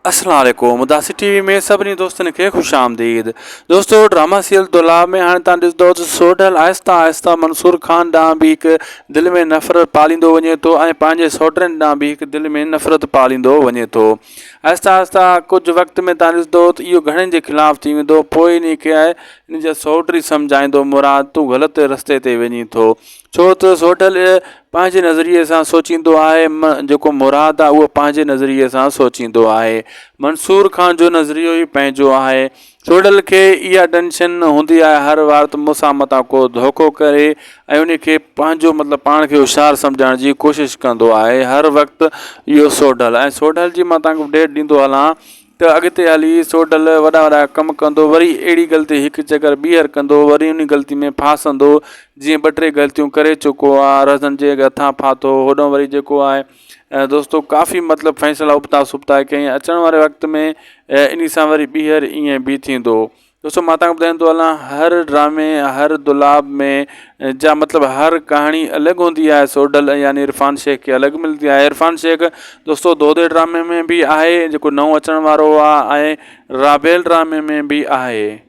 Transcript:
अस्सलाम वालेकुम मुदासिर टीवी में सभिनी दोस्तनि खे खुश आमदीद। दोस्तों ड्रामा सीरियल दुलाब में हाणे तव्हां ॾिसंदो त सोढल आहिस्ता आहिस्ता मंसूर खान ॾांहुं बि हिकु दिलि में नफ़रत पालींदो वञे थो ऐं पंहिंजे सौटनि ॾांहुं बि हिकु दिलि में नफ़रत पालींदो वञे थो। आहिस्ता आहिस्ता कुझु वक़्त में तव्हां ॾिसंदो त इहो घणनि जे ख़िलाफ़ु थी वेंदो। पोइ इन खे आहे इन जा सौट सम्झाईंदो मुराद तूं ग़लति रस्ते ते वञी थो, छो त सोढल पंहिंजे नज़रिए सां सोचींदो आहे जेको मुराद आहे उहो पंहिंजे नज़रिए सां सोचींदो आहे। मंसूर खान जो नज़रियो ई पंहिंजो आहे। सोढल खे इहा टेंशन हूंदी आहे हर वार त मूंसां मथां को धोखो करे ऐं उन खे पंहिंजो मतिलबु पाण खे होशियारु सम्झण जी कोशिशि कंदो आहे हर वक़्तु इहो सोढल। ऐं सोढल जी मां तव्हांखे अपडेट ॾींदो हलां त अॻिते हली सोढल वॾा वॾा कमु कंदो, वरी अहिड़ी ग़लती हिकु चकर ॿीहर कंदो, वरी उन ग़लती में फासंदो। जीअं ॿ टे ग़लतियूं करे चुको आहे, रज़न जे हथां फाथो, होॾो वरी जेको आहे दोस्तो काफ़ी मतिलबु फ़ैसिला उबता सुबता कई। अचण वारे वक़्त में इन सां वरी ॿीहर ईअं बि थींदो। दोस्तो मां तव्हांखे ॿुधाईंदो हलां हर ड्रामे हर दुलाब में जा मतिलबु हर कहाणी अलॻि हूंदी आहे। सोढल यानी इरफान शेख खे अलॻि मिलंदी आहे। इरफान शेख दोस्तो दौदे ड्रामे में बि आहे जेको नओं अचण वारो आहे ऐं राबेल ड्रामे में बि आहे।